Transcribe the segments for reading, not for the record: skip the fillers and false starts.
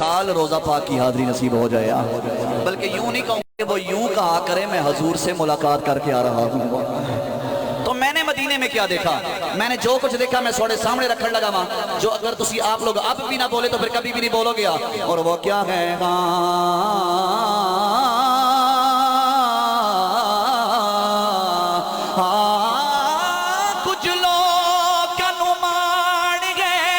سال روزہ پاک کی حاضری نصیب ہو جائے. بلکہ یوں نہیں کہوں کہ وہ یوں کہا کرے میں حضور سے ملاقات کر کے آ رہا ہوں. تو میں نے مدینے میں کیا دیکھا؟ میں نے جو کچھ دیکھا میں سوڑے سامنے رکھن لگا ماں، جو اگر تسی آپ لوگ اب بھی نہ بولے تو پھر کبھی بھی نہیں بولو گیا. اور وہ کیا ہے؟ کچھ لوگ کنو مان گئے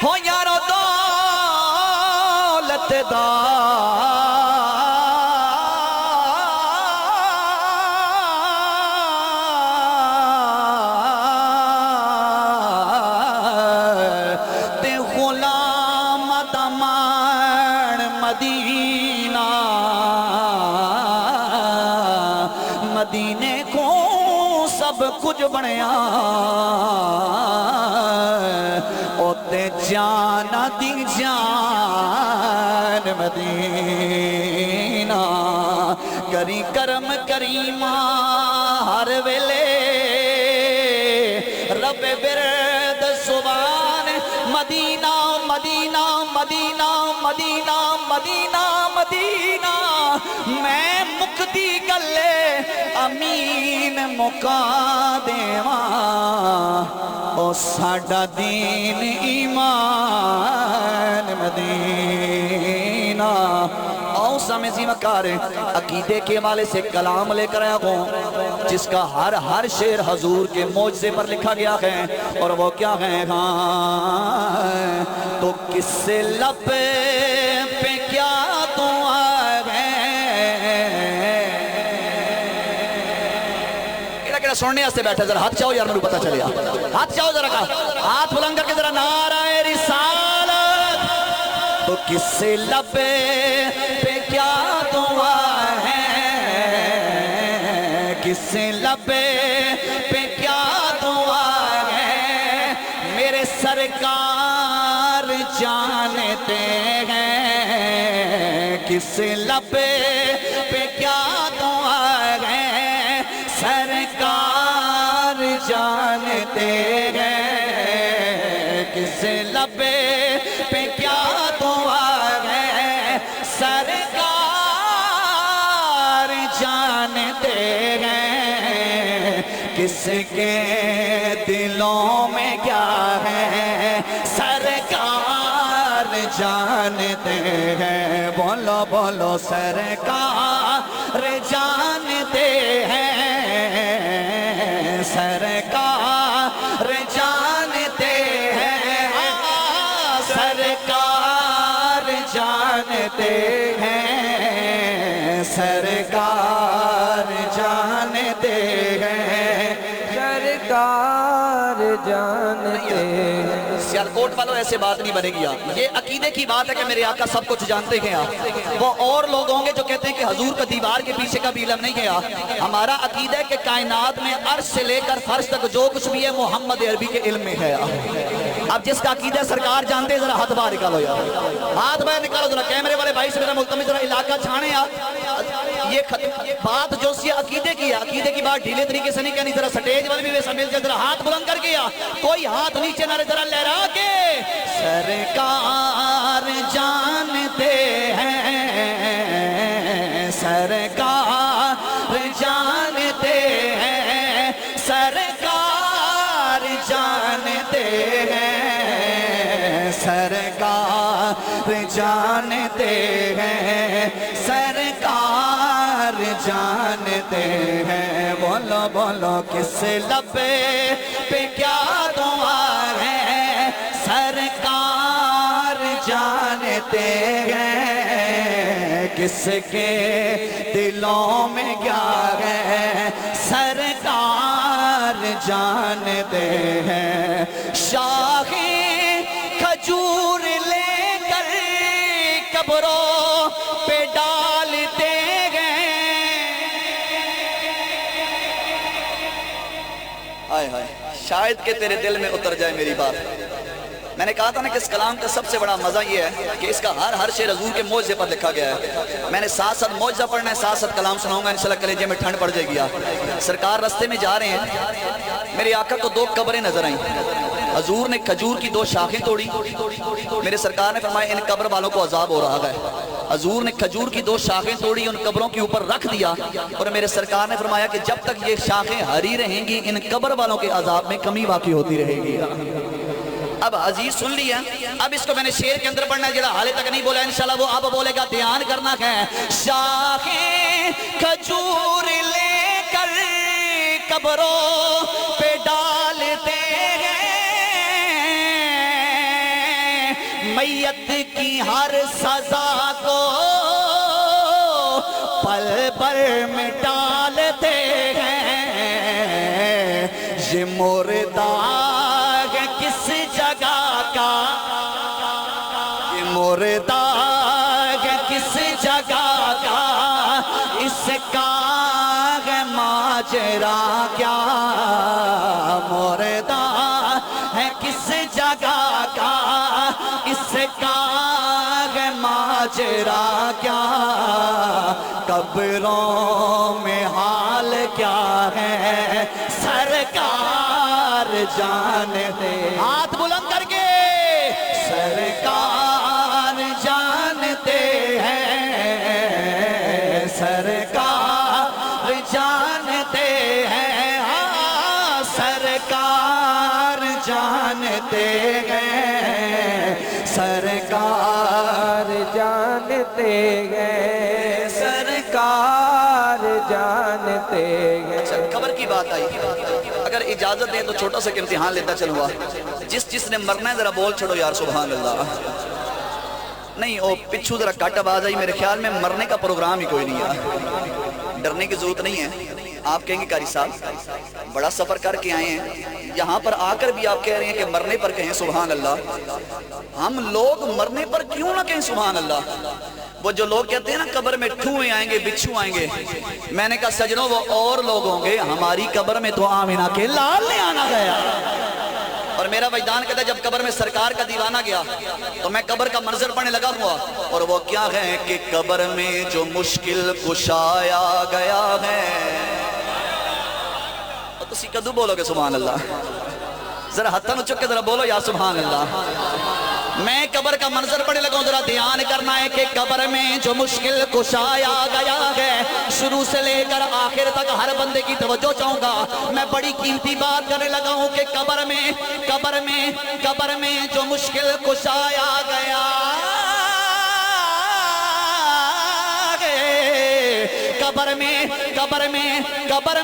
ہو یارو دولت دا، مدینے کو سب کچھ بنیا اوتے جانا دی جان مدینہ. کری کرم کریمہ ہر ویلے رب برد سبحان مدینہ مدینہ مدینہ مدینہ مدینہ مدینہ. میں مکتی گلے امین مکا دیواں او ساڈا دین ایمان مدینہ. آؤ سامعین وقار عقیدے کے حوالے سے کلام لے کر آیا ہوں جس کا ہر شعر حضور کے معجزے پر لکھا گیا ہے. اور وہ کیا ہے؟ تو کس سے لب پہ کیا تو سننے سے بیٹھے ذرا ہاتھ چاہو یار میرے پتہ چلیا. ہاتھ چاہو ذرا کا ہاتھ بلند کر کے ذرا نعرہ رسالت. تو کس سے لب پہ کیا دعا ہے، کس سے لب پہ کیا دعا ہے، میرے سرکار جانتے ہیں. کس سے لب پہ کیا دعا ہے، سرکار جانتے ہیں. کس لب پہ کیا دعا ہے، سرکار جانتے ہیں. کس کے دلوں میں کیا ہے، سرکار جانتے ہیں. بولو بولو سرکار جانتے ہیں، سرکار جانتے ہیں، سرکار جانتے ہیں، سرکار جانتے ہیں، سرکار جانتے ہیں. سیالکوٹ والوں ایسے بات نہیں بنے گی. یہ عقیدے کی بات ہے کہ میرے آقا سب کچھ جانتے ہیں. وہ اور لوگ ہوں گے جو کہتے ہیں کہ حضور کا دیوار کے پیچھے کا بھی علم نہیں ہے. ہمارا عقیدہ ہے کہ کائنات میں عرش سے لے کر فرش تک جو کچھ بھی ہے محمد عربی کے علم میں ہے. اب جس کا عقیدہ سرکار جانتے ہیں ذرا ہاتھ باہر نکالو یار، ہاتھ باہر نکالو ذرا. کیمرے والے بھائی سے میرا ملتمس ذرا علاقہ چھانے یار. یہ بات جو سی عقیدے کی ہے، عقیدے کی بات ڈھیلے طریقے سے نہیں کہنی. ذرا سٹیج والے بھی ویسا مل جائے ذرا ہاتھ بلند کر کے. کوئی ہاتھ نیچے نہ ذرا لہرا کے. سرکار جانتے ہیں، سرکار جانتے ہیں، سرکار جانتے ہیں، سرکار جانتے ہیں، سرکار جانتے ہیں. بولو بولو کس لب پہ کیا دعا ہے، سرکار جانتے ہیں. کس کے دلوں میں کیا ہے، سرکار جانتے ہیں. شاخی کھجور لے کر قبروں پہ ڈالتے گئے. ہائے ہائے شاید کہ تیرے دل میں اتر جائے میری بات. میں نے کہا تھا نا کہ اس کلام کا سب سے بڑا مزہ یہ ہے کہ اس کا ہر شعر حضور کے معجزے پر لکھا گیا ہے. میں نے ساتھ ساتھ معجزہ پڑھنا ہے، ساتھ ساتھ کلام سناؤں گا. انشاءاللہ کلیجے میں ٹھنڈ پڑ جائے گی. سرکار رستے میں جا رہے ہیں، میرے آقا کو 2 قبریں نظر آئیں. حضور نے کھجور کی 2 شاخیں توڑی. میرے سرکار نے فرمایا ان قبر والوں کو عذاب ہو رہا ہے. حضور نے کھجور کی 2 شاخیں توڑی, ان قبروں کے اوپر رکھ دیا, اور میرے سرکار نے فرمایا کہ جب تک یہ شاخیں ہری رہیں گی ان قبر والوں کے عذاب میں کمی واقع ہوتی رہے گی. اب عزیز سن لیا, اب اس کو میں نے شعر کے اندر پڑھنا ہے, جڑا حالے تک نہیں بولا انشاءاللہ وہ اب بولے گا, دھیان کرنا ہے. شاخیں کھجور لے کر قبروں پہ ڈالتے میت کی ہر سزا کو پل پل میں ڈالتے ہیں. یہ مردہ ہے کس جگہ کا, یہ مردہ ہے کس جگہ کا, اس کا ہے ماجرا کیا. مردہ ہے کس جگہ کا, اس کا ہے ماجرا کیا. قبروں میں حال کیا ہے سرکار جانتے. ہاتھ بلند کر کے سرکار جانتے ہیں, سرکار جانتے ہیں, ہاں سرکار جانتے ہیں, سرکار جانتے ہیں, سرکار جانتے ہیں. قبر کی بات آئی, اگر اجازت دیں تو چھوٹا سا امتحان لیتا چلوں. جس نے مرنا ہے ذرا بول چھوڑو یار سبحان اللہ. نہیں او پچھو ذرا کٹ آواز آئی, میرے خیال میں مرنے کا پروگرام ہی کوئی نہیں ہے. ڈرنے کی ضرورت نہیں ہے. آپ کہیں گے قاری صاحب بڑا سفر کر کے آئے ہیں, یہاں پر آ کر بھی آپ کہہ رہے ہیں کہ مرنے پر کہیں سبحان اللہ. ہم لوگ مرنے پر کیوں نہ کہیں سبحان اللہ. وہ جو لوگ کہتے ہیں نا قبر میں ٹھوئے آئیں گے بچھو آئیں گے, میں نے کہا سجنوں وہ اور لوگ ہوں گے, ہماری قبر میں تو آمینہ کے لال نے آنا گیا. اور میرا وجدان کہتا ہے جب قبر میں سرکار کا دیوانہ گیا تو میں قبر کا منظر پڑھنے لگا ہوا, اور وہ کیا ہے کہ قبر میں جو مشکل کشایا گیا ہے. اور تسی کدو بولو گے سبحان اللہ, ذرا ہتھن اچک کے ذرا بولو یا سبحان اللہ. میں قبر کا منظر پڑھنے لگا ہوں, ذرا دھیان کرنا ہے کہ قبر میں جو مشکل کشایا گیا ہے, شروع سے لے کر آخر تک ہر بندے کی توجہ چاہوں گا. میں بڑی قیمتی بات کرنے لگا ہوں کہ قبر میں جو مشکل کشایا گیا ہے, قبر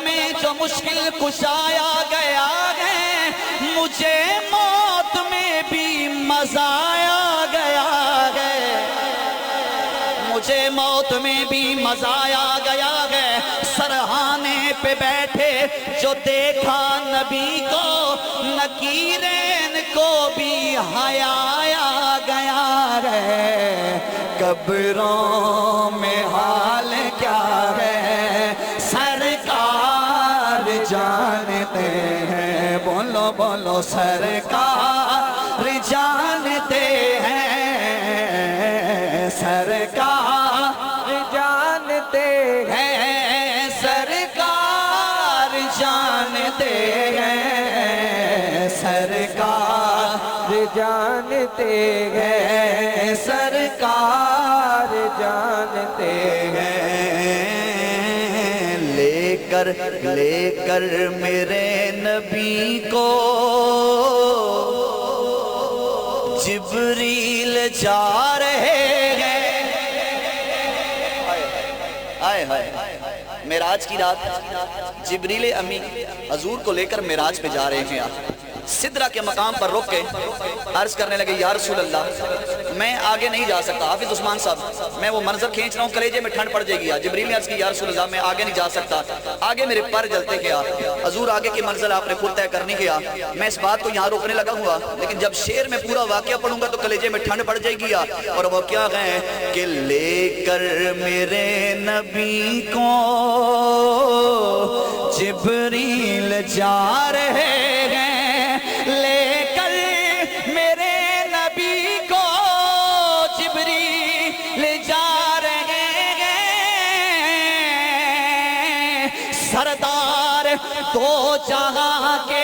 میں جو مشکل کشایا گیا ہے, مجھے موت میں بھی مزہ آیا گیا ہے, مجھے موت میں بھی مزہ آیا گیا ہے. سرہانے پہ بیٹھے جو دیکھا نبی کو, نکیرین کو بھی حیا آیا گیا ہے. قبروں میں حال کیا ہے سرکار جانتے ہیں. بولو بولو سرکار جانتے ہیں, سرکار جانتے ہیں, سرکار جانتے ہیں, سرکار جانتے ہیں, سرکار جانتے ہیں. لے کر میرے نبی کو جبریل جا رہے ہیں. آئے معراج کی رات جبریل امی حضور کو لے کر معراج پہ جا رہے ہیں. سدرہ کے مقام پر رک کے عرض کرنے لگے یا رسول اللہ میں آگے نہیں جا سکتا. حافظ عثمان صاحب میں وہ منظر کھینچ رہا ہوں, کلیجے میں ٹھنڈ پڑ جائے گی. جبریل نے عرض کی یا رسول اللہ میں آگے نہیں جا سکتا, آگے میرے پر جلتے گیا. حضور آگے کی منزل آپ نے خود طے کرنی گیا. میں اس بات کو یہاں روکنے لگا ہوا, لیکن جب شعر میں پورا واقعہ پڑھوں گا تو کلیجے میں ٹھنڈ پڑ جائے گی. اور وہ کیا ہے کہ لے کر میرے نبی کو جبریل جا رہے ہیں, لے کر میرے نبی کو جبریل جا رہے ہیں. سردار دو جہاں کے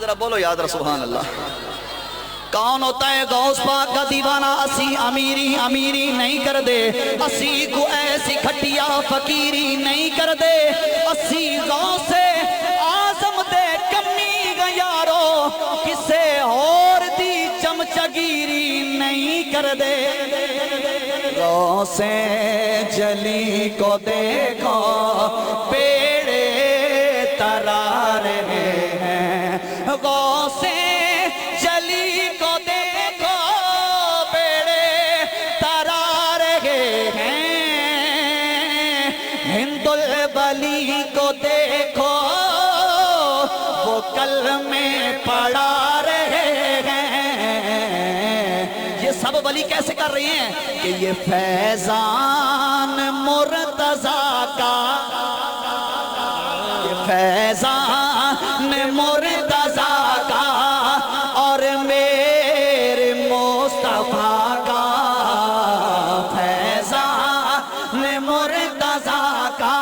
ذرا بولو یاد رہا سبحان اللہ. کون ہوتا ہے غوث پاک کا دیوانہ؟ اسی امیری امیری نہیں کر دے، اسی کو ایسی کھٹیا فقیری نہیں کر دے، اسی غوث آزم دے کمی گا یارو، کسے اور دی چمچگیری نہیں کر دے. غوث جلی کو دیکھو پیڑے ترا رہے ہیں، غوث جلی کو دیکھو پیڑے ترا رہے ہیں، ہند البلی کو دیکھو وہ کلمے پڑھا رہے ہیں. یہ سب ولی کیسے کر رہے ہیں کہ یہ فیضان مرتضیٰ کا، یہ فیضان مرتضیٰ کا اور میرے مصطفیٰ کا، فیضان مرتضیٰ کا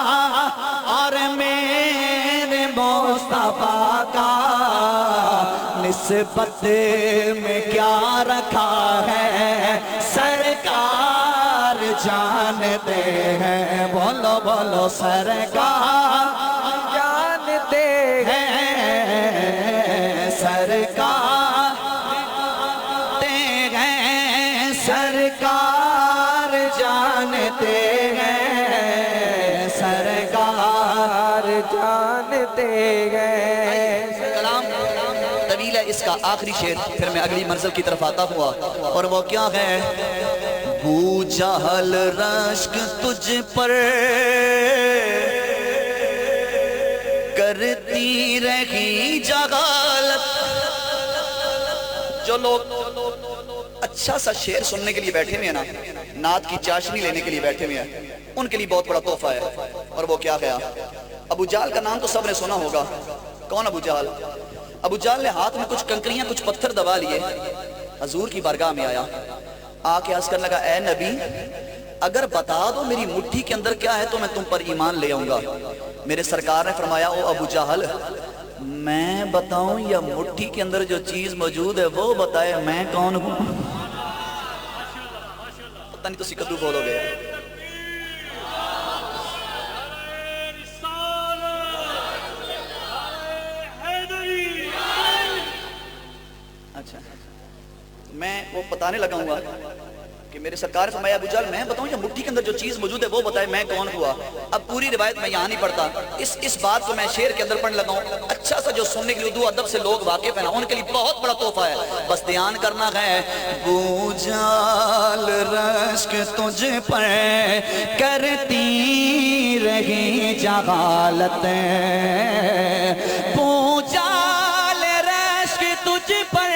اور میرے مصطفیٰ کا. نسبت میں کیا رکھا ہے سرکار جانتے ہیں، بولو بولو سرکار جانتے ہیں، سرکار ہیں، سرکار جانتے ہیں، سرکار جانتے ہیں. کلام طویل ہے اس کا آخری شعر، پھر میں اگلی منزل کی طرف آتا ہوا، اور وہ کیا ہے؟ بو جہل رشک تجھ پر کرتی رہی جغالت. جو لوگ اچھا سا شعر سننے کے لیے بیٹھے ہوئے ہیں نا، نعت کی چاشنی لینے کے لیے بیٹھے ہوئے ہیں، ان کے لیے بہت بڑا تحفہ ہے. اور وہ کیا گیا؟ ابو جہل کا نام تو سب نے سنا ہوگا. کون ابو جہل؟ ابو جہل نے ہاتھ میں کچھ کنکریاں کچھ پتھر دبا لیے، حضور کی بارگاہ میں آیا، آ کے عرض کرنے لگا اے نبی اگر بتا دو میری مٹھی کے اندر کیا ہے تو میں تم پر ایمان لے آؤں گا. میرے سرکار نے فرمایا او ابو جہل میں بتاؤں یا مٹھی کے اندر جو چیز موجود ہے وہ بتائے میں کون ہوں؟ پتہ نہیں تسی کدو بولو گے. اچھا میں وہ بتانے لگا ہوں گا کہ میرے سرکار فرمایا ابو جہل میں بتاؤں یا مٹھی کے اندر جو چیز موجود ہے وہ بتائے میں کون ہوا. اب پوری روایت میں یہاں نہیں پڑھتا، اس بات کو میں شعر کے اندر پڑھنے لگا ہوں. اچھا سا جو سننے کے لیے اردو ادب سے لوگ واقف ہیں ان کے لیے بہت بڑا تحفہ ہے، بس دھیان کرنا ہے. بو جہل رشک تجھ پر کرتی رہی جغالت، بو جہل رشک تجھ پر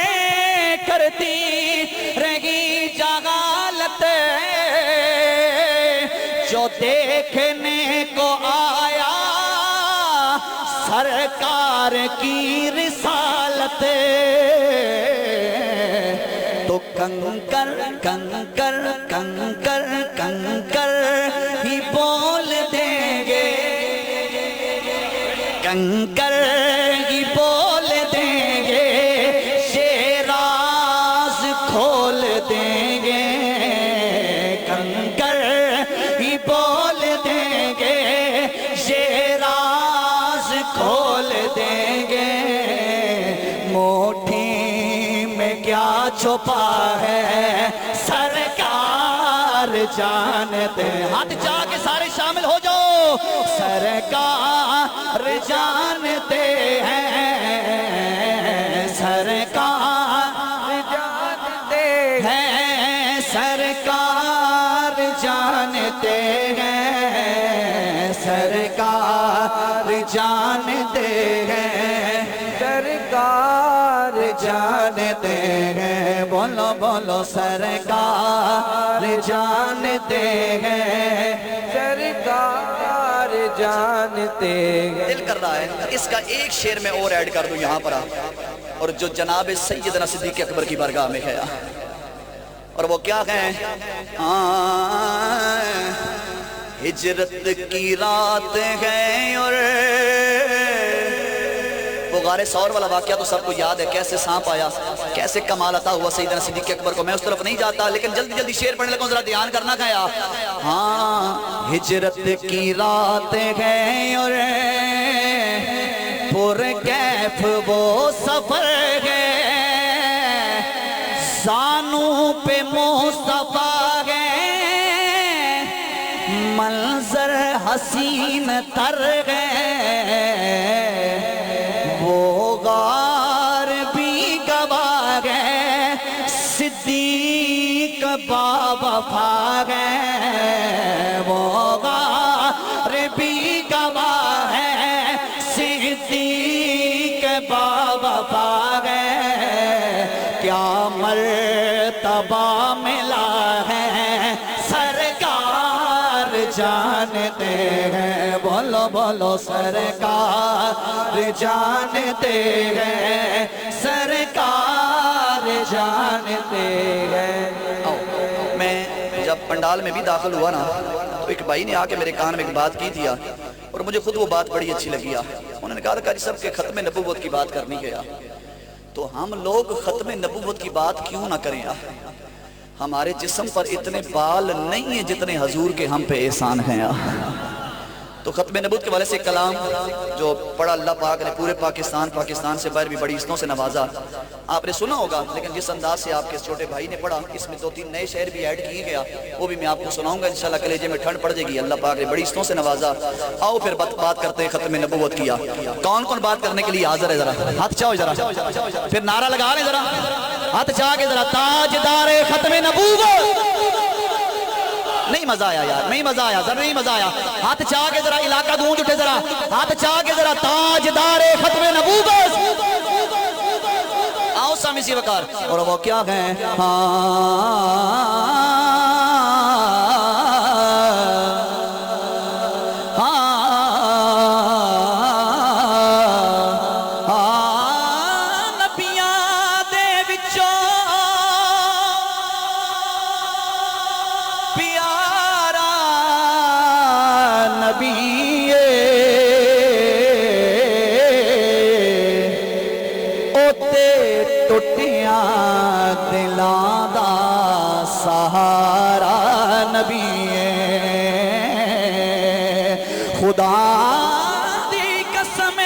کرتی رہی جغالت، جو دیکھنے کو آیا سرکار کی رسالت، تو کنکر کنکر کنکر کنکر ہی بول دیں گے، کنکر ہی بول دیں گے، شیراز کھول دیں گے، کنکر ہی بول دیں گے، شیراز کھول دیں گے. مٹھی میں کیا چھپا ہے سرکار جانتے ہیں. ہاتھ چاہ کے سارے شامل ہو جاؤ. سرکار جانتے ہیں، سرکار جانتے ہیں، سرکار جانتے ہیں، سرکار جانتے ہیں، سرکار جانتے ہیں. بولو بولو سرکار جانتے ہیں، سرکار جانتے ہیں. دل کر رہا ہے اس کا ایک شعر میں اور ایڈ کر دوں یہاں پر اور جو جناب سیدنا صدیق اکبر کی بارگاہ میں ہے، اور وہ کیا کہیں؟ ہجرت کی رات ہے اور وہ غار ثور والا واقعہ تو سب کو یاد ہے، کیسے سانپ آیا، کیسے کمال عطا ہوا سیدنا صدیق اکبر کو. میں اس طرف نہیں جاتا، لیکن جلدی جلدی شعر پڑھنے لگا، ذرا دھیان کرنا کھایا. ہاں ہجرت کی رات ہے اور پر کیف وہ سفر ہے، زانوں پہ مصطفیٰ ہے، منظر حسین تر ہے، وہ غار بھی گواہ ہے، صدیق باوفا ہے، وہ غار بھی گواہ ہے، صدیق باوفا ہے. کیا مرتبہ ملا ہے سرکار جانتے ہیں، بولو بولو سرکار جانتے ہیں، سرکار جانتے ہیں. میں جب پنڈال میں بھی داخل ہوا نا تو ایک بھائی نے آ کے میرے کان میں ایک بات کی تھی اور مجھے خود وہ بات بڑی اچھی لگی. انہوں نے کہا تھا قاری صاحب کہ ختم نبوت کی بات کرنی ہے، تو ہم لوگ ختم نبوت کی بات کیوں نہ کریں؟ ہمارے جسم پر اتنے بال نہیں ہیں جتنے حضور کے ہم پہ احسان ہیں. تو ختم نبوت کے والے سے کلام جو پڑھا اللہ پاک نے پورے پاکستان سے باہر بھی بڑی حسنوں سے نوازا. آپ نے سنا ہوگا، لیکن جس انداز سے آپ کے چھوٹے بھائی نے پڑھا، اس میں 2-3 نئے شعر بھی ایڈ کیے گیا، وہ بھی میں آپ کو سناؤں گا انشاءاللہ. کلیجے میں ٹھنڈ پڑ جائے گی، اللہ پاک نے بڑی حسنوں سے نوازا. آؤ پھر بات کرتے ہیں ختم نبوت کیا. کون کون بات کرنے کے لیے حاضر ہے؟ ذرا ہاتھ چاہو، ذرا پھر نعرہ لگا لیں، ذرا ہاتھ چاہ کے ذرا تاجدار ختم نبوت. نہیں مزہ آیا یار، نہیں مزہ آیا، ذرا نہیں مزہ آیا. ہاتھ چاہ کے ذرا علاقہ گونج اٹھے، ذرا ہاتھ چاہ کے ذرا تاجدار ختم نبوت. آؤ سامی سی وقار. اور وہ کیا ہیں؟ دلاں دا سہارا نبی خدا دی قسم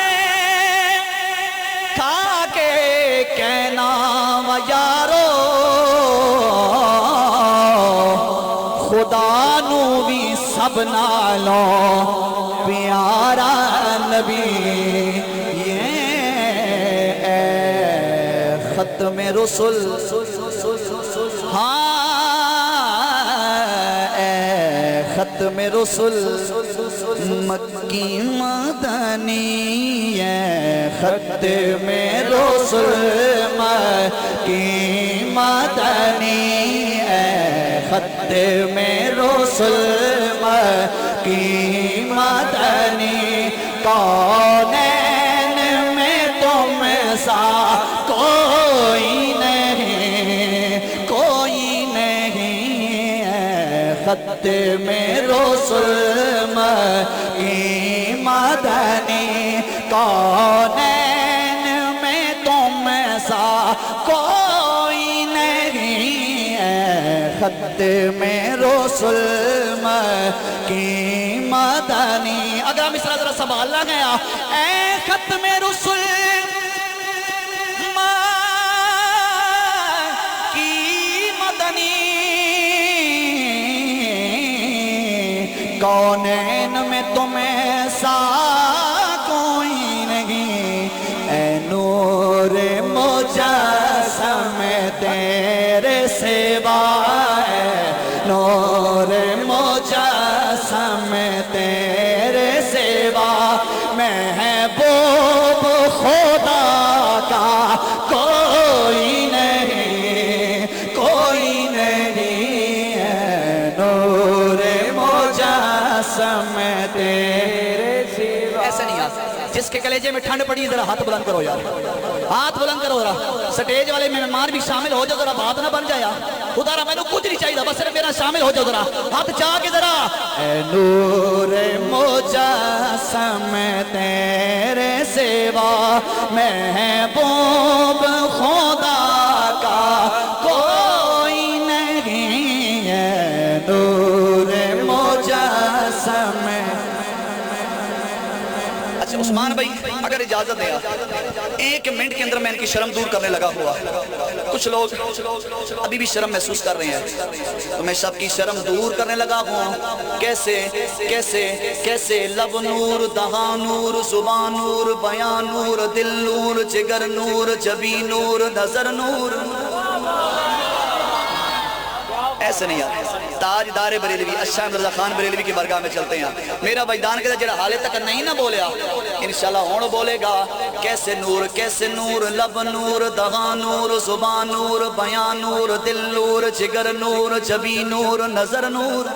کھا کے کہنا و یارو، خدا نو بھی سب نالوں پیارا نبی. ختم رسول، ہاں اے ختم رسول مکی مدنی ہے، ختم رسول مکی مدنی ہے، ختم رسول مکی مدنی. کونین میں تم سا کوئی نہیں، کوئی نہیں ہے، ختم رسول مکی مدنی. کونین میں تم سا کوئی نہیں ہے، ختم رسول مکی مدنی. اگر ہم اس طرح ذرا سنبھالنا گیا، اے ختم رسول کونین میں تمہیں سا کوئی نہیں، اے نور مجسم تیرے سوا ہے، نور مجسم تیرے سوا، محبوب خدا کا کوئی نہیں، کوئی نہیں ہے، نور تیرے سوا. ایسا نہیں ہے، جس کے کلیجے میں ٹھنڈ پڑی ذرا ہاتھ بلند کرو یار، ہاتھ بلند کرو ذرا. سٹیج والے مہمان بھی شامل ہو جو ذرا بات نہ بن جائے. خدا را مینوں کچھ نہیں چاہیے بس صرف میرا شامل ہو جاؤ ذرا ہاتھ چاہ کے ذرا اے نور مجسم تیرے سوا محبوب خدا کا کوئی نہیں ہے نور مجسم اچھا عثمان بھائی اگر اجازت دیا 1 منٹ کے اندر میں ان کی شرم دور کرنے لگا ہوا کچھ لوگ ابھی بھی شرم محسوس کر رہے ہیں تو میں سب کی شرم دور کرنے لگا ہوا کیسے کیسے کیسے لب نور دہاں نور زبان نور بیان نور دل نور جگر نور جبی نور نظر نور ایسے نہیں یار تاجدار بریلوی اشاہ مرزا خان بریلوی کی برگاہ میں چلتے ہیں میرا وجدان کہتا جڑا حالے تک نہیں نہ بولیا انشاءاللہ ہون بولے گا کیسے نور لب نور دغا نور زبان نور بیان نور دل نور جگر نور جبی نور نظر نور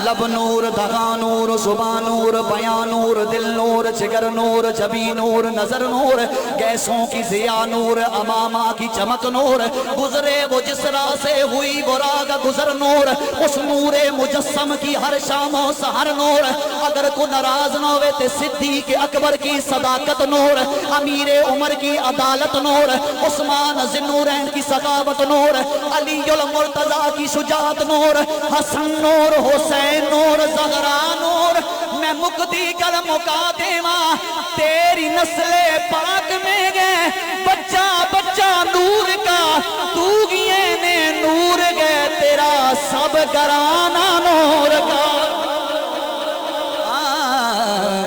لب نور دغا نور زبان نور بیان نور دل نور جگر نور جبی نور نظر نور گیسوں کی ضیاء نور امامہ کی چمک نور گزرے وہ جس راہ سے ہوئی وہ راہ کا گزر نور اس نور مجسم کی ہر شام و سحر نور اگر کو ناراض نہ ہوئے تے صدیق اکبر کی صداقت نور امیر عمر کی عدالت نور عثمان ذوالنورین کی سخاوت نور علی المرتضیٰ کی شجاعت نور حسن نور حسین نور زہرا نور میں مقدی کل مکا دیواں تیری نسل پاک میں گئے بچہ بچہ نور کا تو گئے نے نور گئے تیرا سب گرانا نور کا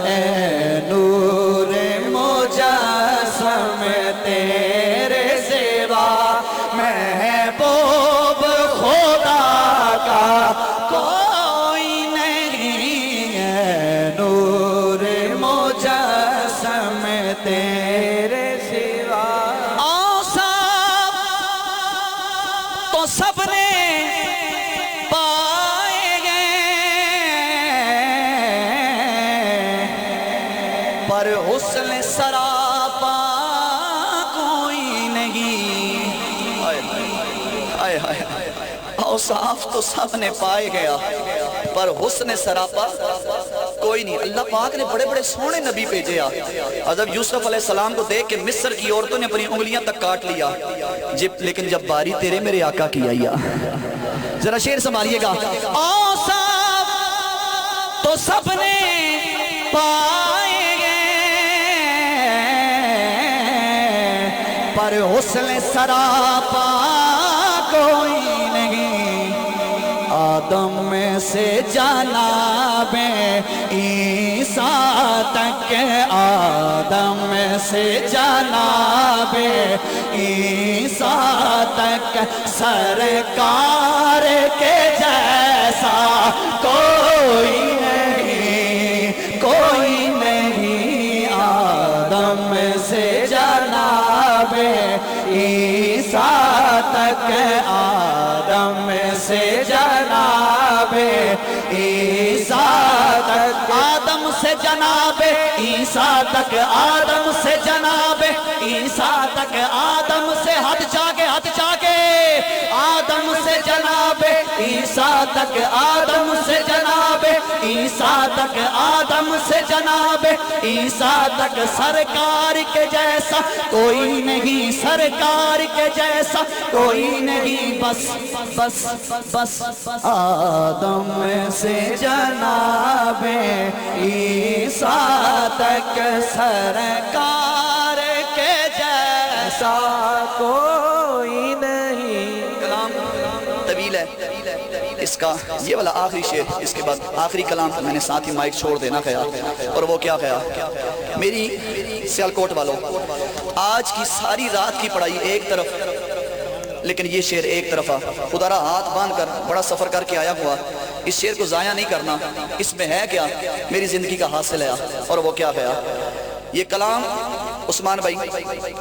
اے نور مجسم تیرے سوا محبوب خدا کا تیرے سوا اوصاف تو سب نے پائے گئے پر حسن سراپا کوئی نہیں اوصاف تو سب نے پائے گیا پر حسن سراپا کوئی نہیں اللہ پاک نے بڑے بڑے سونے نبی بھیجے حضرت یوسف علیہ السلام کو دیکھ کے مصر کی عورتوں نے اپنی انگلیاں تک کاٹ لیا لیکن جب باری تیرے میرے آقا کی آئی ذرا شعر سنبھالیے گا اوصاف تو سب نے پائے گئے پر حسن سراپا کوئی نہیں آدم میں سے جناب عیسیٰ تک آدم میں سے جناب عیسیٰ تک سرکار کے جیسا کوئی نہیں آدم میں سے جناب عیسیٰ تک آدم سے جناب عیسیٰ تک آدم سے جناب عیسیٰ تک آدم سے جناب عیسیٰ تک آدم سے ہاتھ چاکے آدم سے جناب عیسیٰ تک آدم سے جناب عیسیٰ تک آدم سے جناب عیسیٰ تک سرکار کے جیسا کوئی نہیں سرکار کے جیسا کوئی نہیں بس آدم سے جناب عیسیٰ تک سرکار کے جیسا کوئی نہیں کلام طویل ہے اس کا یہ والا آخری شعر اس کے بعد آخری کلام میں نے ساتھ ہی مائک چھوڑ دینا کہا اور وہ کیا کہا میری سیالکوٹ والوں آج کی ساری رات کی پڑھائی ایک طرف لیکن یہ شعر ایک طرفہ خدا را ہاتھ باندھ کر بڑا سفر کر کے آیا ہوا اس شعر کو ضائع نہیں کرنا اس میں ہے کیا میری زندگی کا حاصل ہے اور وہ کیا ہے یہ کلام عثمان بھائی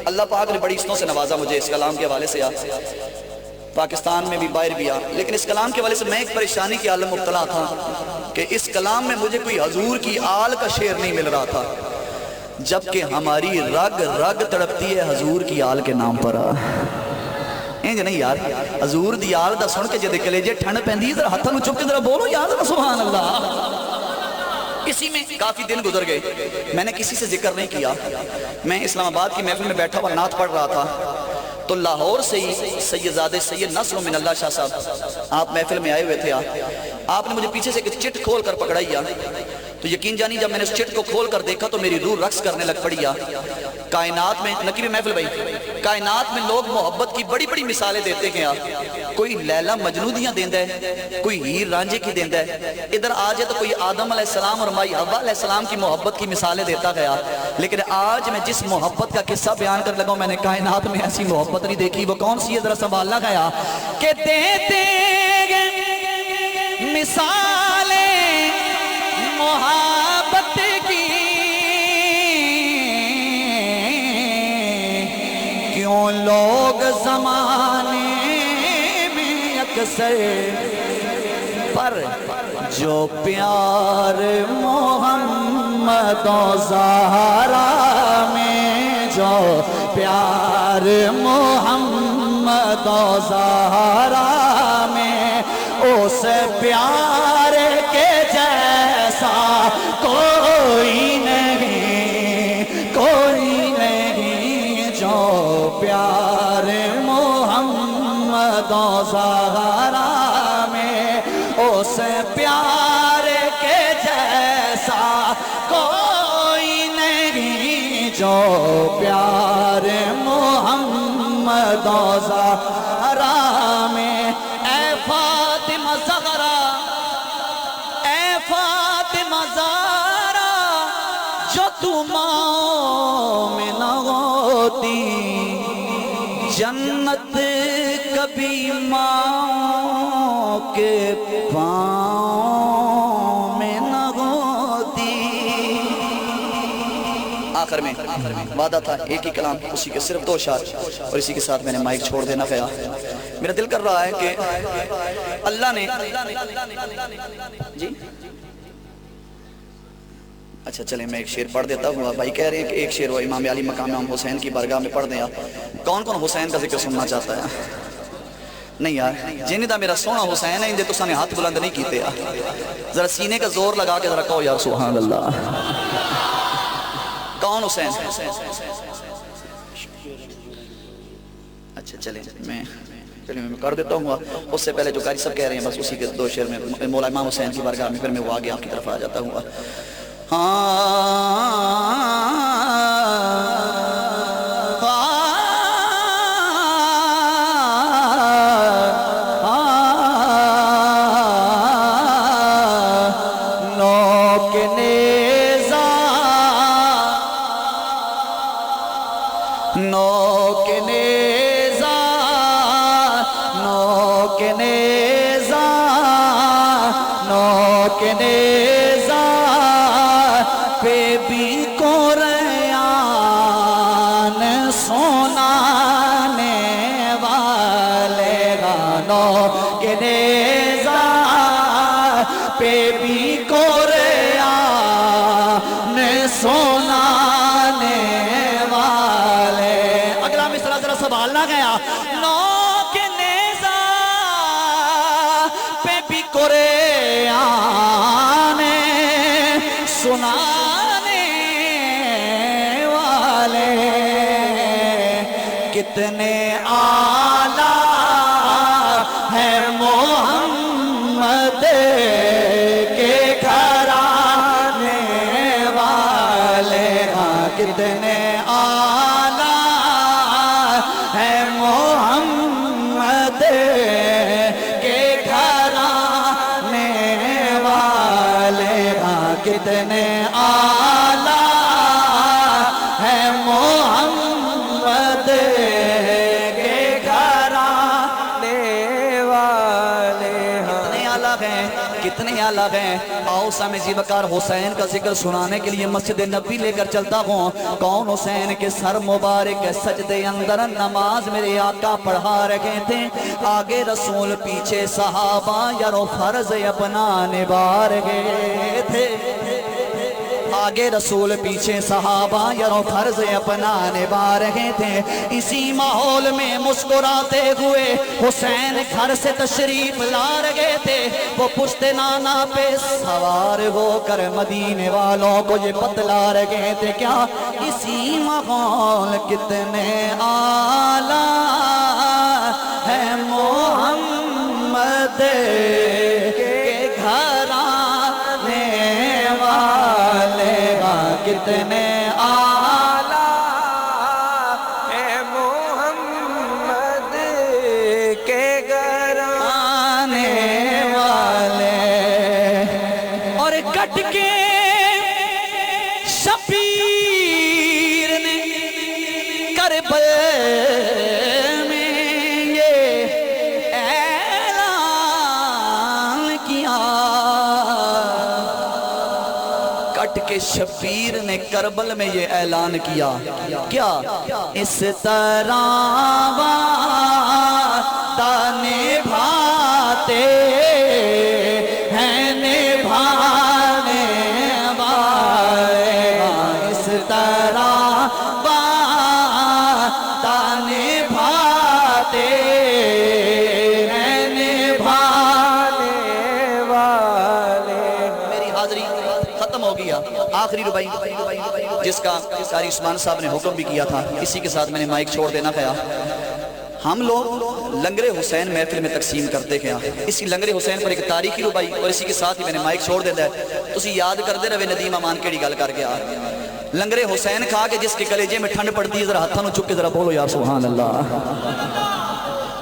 اللہ پاک نے بڑی حسنوں سے نوازا مجھے اس کلام کے حوالے سے پاکستان میں بھی باہر بھی لیکن اس کلام کے حوالے سے میں ایک پریشانی کی عالم مبتلا تھا کہ اس کلام میں مجھے کوئی حضور کی آل کا شعر نہیں مل رہا تھا جبکہ ہماری رگ رگ تڑپتی ہے حضور کی آل کے نام پر انج نہیں یار حضور دی آل دا سن کے جدے کلیجے ٹھنڈ پیندی ذرا ہتھاں نوں چک کے ذرا بولو یار سبحان اللہ اسی میں کافی دن گزر گئے میں نے کسی سے ذکر نہیں کیا میں اسلام آباد کی محفل میں بیٹھا ہوا نعت پڑھ رہا تھا تو لاہور سے ہی سیدزادے سید نصر من اللہ شاہ صاحب آپ محفل میں آئے ہوئے تھے آپ نے مجھے پیچھے سے ایک چٹ کھول کر پکڑائی تو یقین جانی جب میں نے اس چٹ کو کھول کر دیکھا تو میری روح رقص کرنے لگ پڑی کائنات میں نقیب محفل بھائی کائنات میں لوگ محبت کی بڑی بڑی مثالیں دیتے ہیں کوئی لیلا مجنو دیاں دیندہ ہے کوئی ہیر رانجے کی دیندہ ہے ادھر آج ہے تو کوئی آدم علیہ السلام اور مائی حوا علیہ السلام کی محبت کی مثالیں دیتا گیا لیکن آج میں جس محبت کا قصہ بیان کر لگا میں نے کائنات میں ایسی محبت نہیں دیکھی وہ کون سی ہے ذرا سنبھالنا گیا کہ دیتے مثالیں محبت کی کیوں لوگ زمانے میں اکثر پر جو پیار محمد و زہرا میں جو پیار محمد و زہرا میں اس پیار کے جیسا کوئی نہیں جو پیار محمد و زہرا میں اس پیار کے جیسا کوئی نہیں جو پیار محمد و زہرا میں اے فاطمہ زہرا اے فاطمہ زہرا جو تم میں نہ ہوتی جنت کبھی ماں کے پاؤں میں نہ ہوتی آخر میں وعدہ تھا ایک ہی کلام اسی کے صرف 2 اشعار اور اسی کے ساتھ میں نے مائک چھوڑ دینا گیا میرا دل کر رہا ہے کہ اللہ نے جی اچھا چلیں میں ایک شعر پڑھ دیتا ہوں بھائی کہہ رہے ہیں کہ ایک شعر وہ امام علی مقام امام حسین کی بارگاہ میں پڑھ دیں کون کون حسین کا ذکر سننا چاہتا ہے نہیں یار جنہیں دا میرا سونا حسین ہے اندے تو سانے ہاتھ بلند نہیں کیتے ذرا سینے کا زور لگا کے ذرا کہو یار سبحان اللہ کون حسین اچھا چلیں میں کر دیتا ہوں اس سے پہلے جو قاری صاحب کہہ رہے ہیں بس اسی کے 2 شعر میں مولا امام حسین کی بارگاہ میں پھر میں وہ آگے آپ کی طرف آ جاتا ہوں کتنے اعلیٰ ہے محمد کے گھرانے والے کتنے اعلیٰ ہے محمد کے گھرانے والے کتنے اعلیٰ ہے محمد کے گھرانے والے کتنے الگ ہیں آؤ سامع جی بکار حسین کا ذکر سنانے کے لیے مسجد نبی لے کر چلتا ہوں کون حسین کے سر مبارک سجدے اندر نماز میرے آقا پڑھا رکھے تھے آگے رسول پیچھے صحابہ یارو فرض اپنا نبھا رہے تھے آگے رسول پیچھے صحابہ یارو فرض اپنا نبھا رہے تھے. اسی ماحول میں مسکراتے ہوئے حسین گھر سے تشریف لا رہے تھے. وہ پشت نانا پہ سوار ہو کر مدینے والوں کو یہ بتلا رہے تھے کیا اسی ماحول کتنے اعلیٰ ہے محمد کے گھرانے والے کتنے اعلیٰ اے محمد کے گھرانے والے. اور کٹ کے شبیر نے کربل میں یہ اعلان کیا. کٹ کے شبیر نے کربل میں یہ اعلان کیا کیا اس طرح وعدہ نبھاتے ہیں نبھانے والے. اس طرح وعدہ نبھاتے ہیں نبھانے والے. میری حاضری ختم ہو گیا. آخری ربائی جس کا قاری عثمان صاحب نے حکم بھی کیا تھا اسی کے ساتھ میں نے مائک چھوڑ دینا کہا. ہم لوگ لنگر حسین محفل میں تقسیم کرتے ہیں. اسی لنگر حسین پر ایک تاریخی ربائی اور اسی کے ساتھ ہی میں نے مائک چھوڑ دیتا ہے. تو اسی یاد کر دے رہے ندیم امان کیڑی گل کر گیا. لنگر حسین کھا کے جس کے کلیجے میں ٹھنڈ پڑتی ہے ذرا ہاتھوں چک کے ذرا بولو یار سبحان اللہ.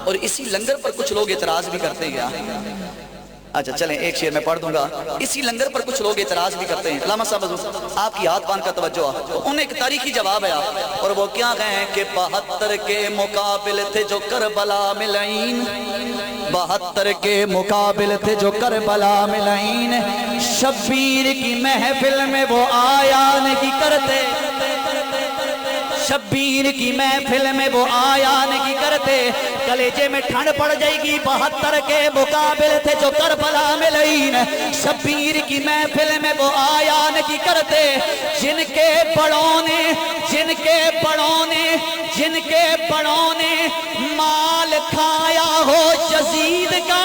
اور اسی لنگر پر کچھ لوگ اعتراض بھی کرتے ہیں. اچھا چلیں ایک شعر میں پڑھ دوں گا. اسی لنگر پر کچھ لوگ اعتراض بھی کرتے ہیں. علامہ صاحب آپ کی ہاتھ باندھ کا توجہ. انہیں ایک تاریخی جواب ہے اور وہ کیا کہیں کہ 72 کے مقابل تھے جو کربلا میں لعین. 72 کے مقابل تھے جو کربلا میں لعین. شبیر کی محفل میں وہ آیا نہیں کرتے. شبیر کی محفل میں وہ آیا نہیں کرتے. کلیجے میں ٹھنڈ پڑ جائے گی. 72 کے مقابل تھے جو کربلا میں لعین. شبیر کی محفل میں وہ آیا نہیں کرتے. جن کے بڑوں نے مال کھایا ہو یزید کا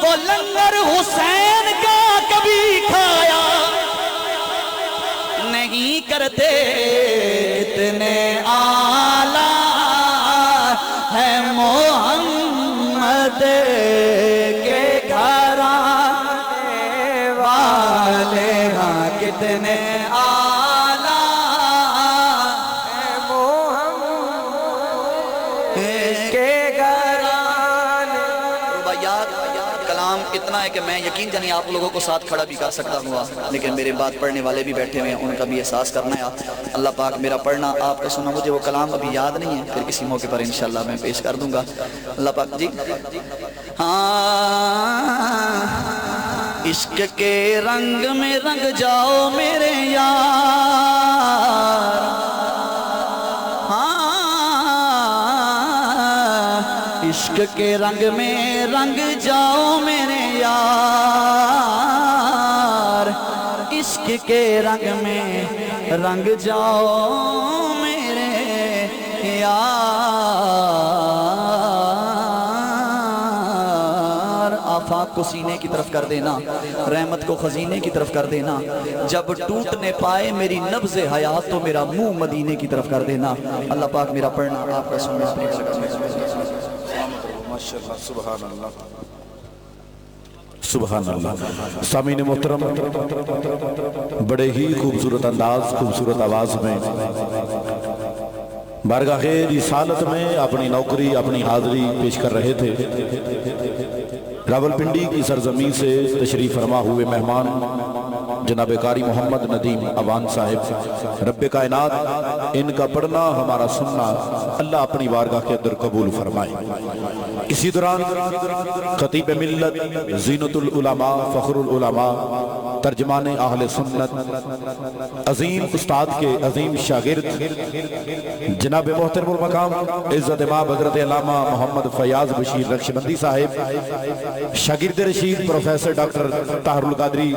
وہ لنگر حسین کا کبھی کھایا نہیں کرتے. اتنے اعلیٰ ہے محمد کے گھرانے والے. کتنے اعلیٰ ہے محمد کے گھرانے. رباعیات کلام اتنا ہے کہ میں یقین جانی آپ لوگوں کو ساتھ کھڑا بھی کر سکتا ہوں لیکن میرے بات پڑھنے والے بھی بیٹھے ہوئے ہیں ان کا بھی احساس کرنا ہے. اللہ پاک میرا پڑھنا آپ کا سنا. مجھے وہ کلام ابھی یاد نہیں ہے پھر کسی موقع پر انشاءاللہ میں پیش کر دوں گا. اللہ پاک جی ہاں عشق کے رنگ میں رنگ جاؤ میرے یار. عشق کے رنگ میں رنگ جاؤ میرے یار. عشق کے رنگ میں رنگ جاؤ میرے یار. آفاق کو سینے کی طرف کر دینا, رحمت کو خزینے کی طرف کر دینا. جب ٹوٹنے پائے میری نبض حیات تو میرا منہ مدینے کی طرف کر دینا. اللہ پاک میرا پڑھنا آپ کا سننا اپنی جگہ. سبحان اللہ سبحان اللہ. سامعین محترم بڑے ہی خوبصورت انداز خوبصورت آواز میں بارگاہ رسالت میں اپنی نوکری اپنی حاضری پیش کر رہے تھے. راولپنڈی کی سرزمین سے تشریف فرما ہوئے مہمان جناب قاری محمد ندیم امان صاحب, رب کائنات ان کا پڑھنا ہمارا سننا اللہ اپنی بارگاہ کے اندر قبول فرمائے. اسی دوران خطیب ملت زینت العلماء فخر العلماء ترجمان اہل سنت عظیم استاد کے عظیم شاگرد جناب محترم المقام عزت امام حضرت علامہ محمد فیاض بشیر رخشبندی صاحب, شاگرد رشید پروفیسر ڈاکٹر طاہر القادری